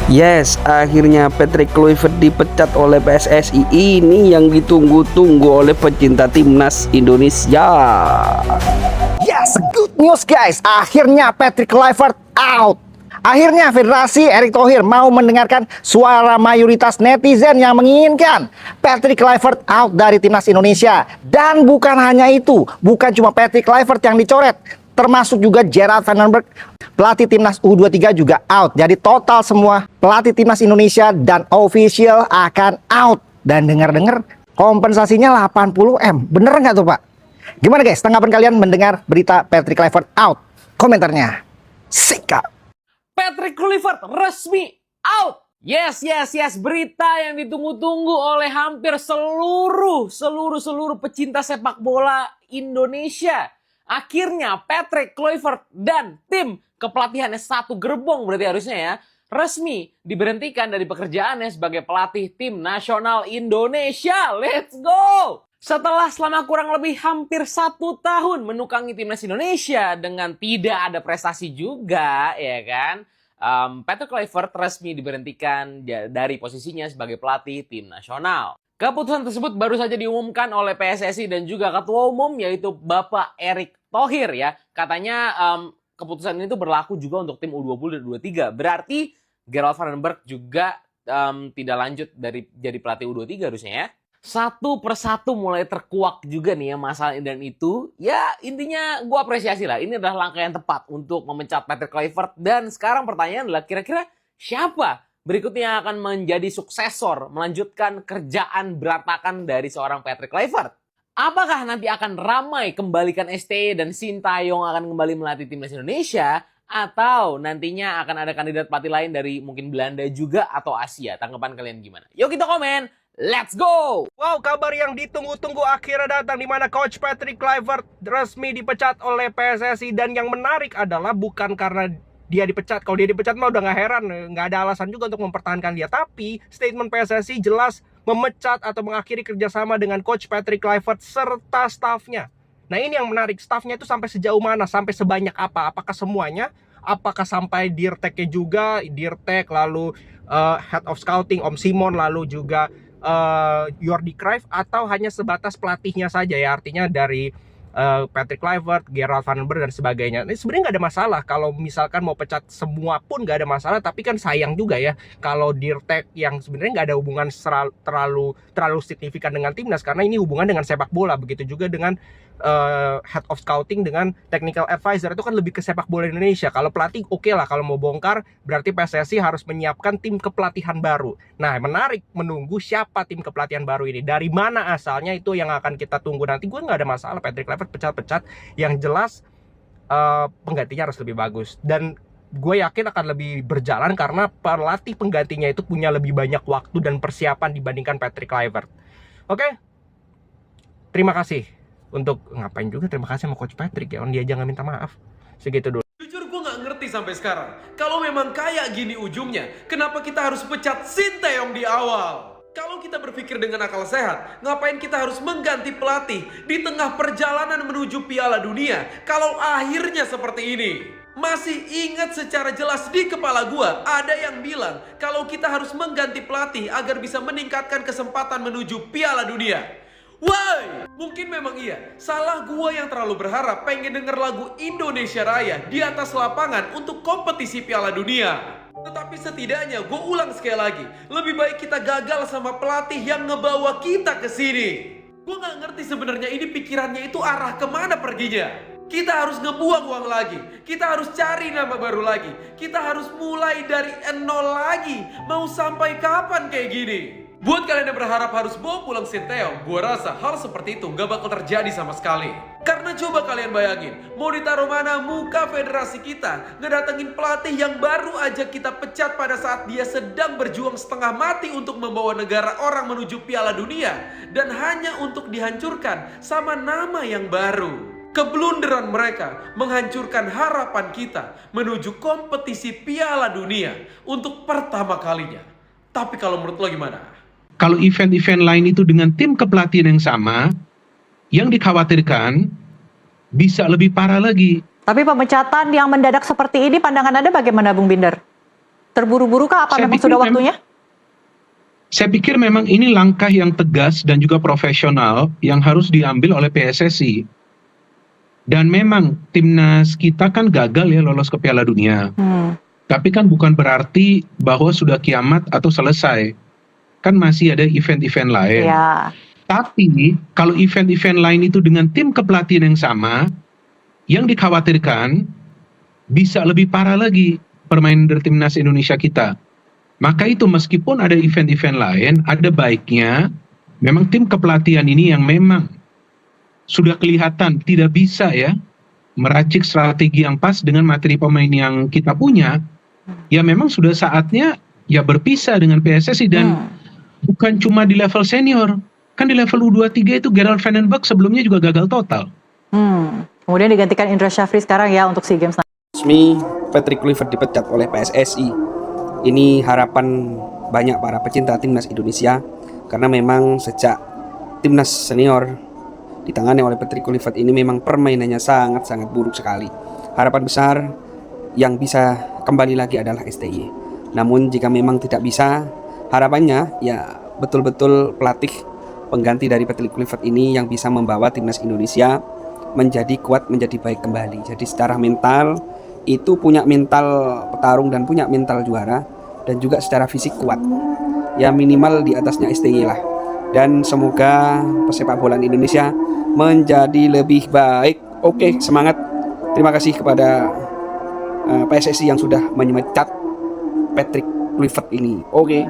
Yes, akhirnya Patrick Kluivert dipecat oleh PSSI. Ini yang ditunggu-tunggu oleh pecinta timnas Indonesia. Yes, good news guys. Akhirnya Patrick Kluivert out. Akhirnya Federasi Erick Thohir mau mendengarkan suara mayoritas netizen yang menginginkan Patrick Kluivert out dari timnas Indonesia. Dan bukan hanya itu, bukan cuma Patrick Kluivert yang dicoret, termasuk juga Gerard Van den Berg, pelatih timnas U23 juga out. Jadi total semua pelatih timnas Indonesia dan official akan out. Dan dengar-dengar kompensasinya 80M. Bener nggak tuh Pak? Gimana guys, tanggapan kalian mendengar berita Patrick Kluivert out? Komentarnya sikat. Patrick Kluivert resmi out. Yes, berita yang ditunggu-tunggu oleh hampir seluruh pecinta sepak bola Indonesia. Akhirnya Patrick Kluivert dan tim kepelatihannya satu gerbong berarti harusnya ya, resmi diberhentikan dari pekerjaannya sebagai pelatih tim nasional Indonesia. Let's go! Setelah selama kurang lebih hampir 1 tahun menukangi timnas Indonesia dengan tidak ada prestasi juga, ya kan? Patrick Kluivert resmi diberhentikan dari posisinya sebagai pelatih tim nasional. Keputusan tersebut baru saja diumumkan oleh PSSI dan juga Ketua Umum yaitu Bapak Erick Thohir ya. Katanya keputusan ini tuh berlaku juga untuk tim U20 dan U23. Berarti Gerard Van den Berg juga tidak lanjut dari jadi pelatih U23 harusnya ya. Satu persatu mulai terkuak juga nih ya masalah dan itu. Ya intinya gue apresiasi lah. Ini adalah langkah yang tepat untuk memecat Patrick Kluivert. Dan sekarang pertanyaan adalah kira-kira siapa berikutnya akan menjadi suksesor melanjutkan kerjaan berantakan dari seorang Patrick Kluivert? Apakah nanti akan ramai kembalikan STY dan Sintayong akan kembali melatih timnas Indonesia? Atau nantinya akan ada kandidat pelatih lain dari mungkin Belanda juga atau Asia? Tanggapan kalian gimana? Yuk kita komen! Let's go! Wow, kabar yang ditunggu-tunggu akhirnya datang di mana Coach Patrick Kluivert resmi dipecat oleh PSSI. Dan yang menarik adalah bukan karena dia dipecat. Kalau dia dipecat mah udah gak heran, nggak ada alasan juga untuk mempertahankan dia. Tapi statement PSSI jelas memecat atau mengakhiri kerjasama dengan Coach Patrick Kluivert serta stafnya. Nah ini yang menarik, stafnya itu sampai sejauh mana, sampai sebanyak apa? Apakah semuanya? Apakah sampai Dirteknya juga, Dirtek lalu Head of Scouting Om Simon lalu juga Jordi Cruyff, atau hanya sebatas pelatihnya saja ya, artinya dari Patrick Kluivert, Gerard Van den Berg dan sebagainya. Ini sebenarnya nggak ada masalah kalau misalkan mau pecat semua pun nggak ada masalah, tapi kan sayang juga ya kalau Dirtek yang sebenarnya nggak ada hubungan terlalu signifikan dengan timnas karena ini hubungan dengan sepak bola. Begitu juga dengan Head of Scouting dengan Technical Advisor, itu kan lebih ke sepak bola Indonesia. Kalau pelatih oke lah, kalau mau bongkar berarti PSSI harus menyiapkan tim kepelatihan baru. Nah menarik menunggu siapa tim kepelatihan baru ini, dari mana asalnya, itu yang akan kita tunggu nanti. Gue nggak ada masalah Patrick Kluivert pecat-pecat, yang jelas penggantinya harus lebih bagus. Dan gue yakin akan lebih berjalan karena pelatih penggantinya itu punya lebih banyak waktu dan persiapan dibandingkan Patrick Kluivert. Oke, terima kasih. Untuk ngapain juga terima kasih sama Coach Patrick ya, dia jangan minta maaf. Segitu dulu. Jujur gue gak ngerti sampai sekarang, kalau memang kayak gini ujungnya, kenapa kita harus pecat Sintayong di awal? Kalau kita berpikir dengan akal sehat, ngapain kita harus mengganti pelatih di tengah perjalanan menuju Piala Dunia kalau akhirnya seperti ini? Masih ingat secara jelas di kepala gua ada yang bilang kalau kita harus mengganti pelatih agar bisa meningkatkan kesempatan menuju Piala Dunia. Why? Mungkin memang iya, salah gua yang terlalu berharap pengen denger lagu Indonesia Raya di atas lapangan untuk kompetisi Piala Dunia. Tetapi setidaknya gue ulang sekali lagi, lebih baik kita gagal sama pelatih yang ngebawa kita ke sini. Gue gak ngerti sebenarnya ini pikirannya itu arah kemana perginya. Kita harus ngebuang uang lagi, kita harus cari nama baru lagi, kita harus mulai dari nol lagi. Mau sampai kapan kayak gini? Buat kalian yang berharap harus bawa pulang Sintayong, gue rasa hal seperti itu gak bakal terjadi sama sekali. Karena coba kalian bayangin, mau ditaruh mana muka federasi kita ngedatengin pelatih yang baru aja kita pecat pada saat dia sedang berjuang setengah mati untuk membawa negara orang menuju Piala Dunia, dan hanya untuk dihancurkan sama nama yang baru. Keblunderan mereka menghancurkan harapan kita menuju kompetisi Piala Dunia untuk pertama kalinya. Tapi kalau menurut lo gimana? Kalau event-event lain itu dengan tim kepelatihan yang sama, yang dikhawatirkan bisa lebih parah lagi. Tapi pemecatan yang mendadak seperti ini pandangan Anda bagaimana Bung Binder? Terburu-buru kah? Apa Saya memang pikir sudah mem- waktunya? Saya pikir memang ini langkah yang tegas dan juga profesional yang harus diambil oleh PSSI. Dan memang timnas kita kan gagal ya lolos ke Piala Dunia. Tapi kan bukan berarti bahwa sudah kiamat atau selesai. Kan masih ada event-event lain. Ya. Tapi kalau event-event lain itu dengan tim kepelatihan yang sama, yang dikhawatirkan bisa lebih parah lagi permainan dari timnas Indonesia kita. Maka itu meskipun ada event-event lain, ada baiknya memang tim kepelatihan ini yang memang sudah kelihatan tidak bisa ya meracik strategi yang pas dengan materi pemain yang kita punya, ya memang sudah saatnya ya berpisah dengan PSSI dan bukan cuma di level senior, kan di level U23 itu Gerald Vandenberg sebelumnya juga gagal total. Kemudian digantikan Indra Syafri sekarang ya untuk SEA Games. Resmi Patrick Kluivert dipecat oleh PSSI. Ini harapan banyak para pecinta timnas Indonesia karena memang sejak timnas senior ditangani oleh Patrick Kluivert ini memang permainannya sangat-sangat buruk sekali. Harapan besar yang bisa kembali lagi adalah STY. Namun jika memang tidak bisa, harapannya ya betul-betul pelatih pengganti dari Patrick Kluivert ini yang bisa membawa timnas Indonesia menjadi kuat, menjadi baik kembali. Jadi secara mental itu punya mental petarung dan punya mental juara, dan juga secara fisik kuat. Ya minimal di atasnya STY lah. Dan semoga pesepak bola Indonesia menjadi lebih baik. Oke, semangat. Terima kasih kepada PSSI yang sudah menyemecat Patrick Kluivert ini. Oke.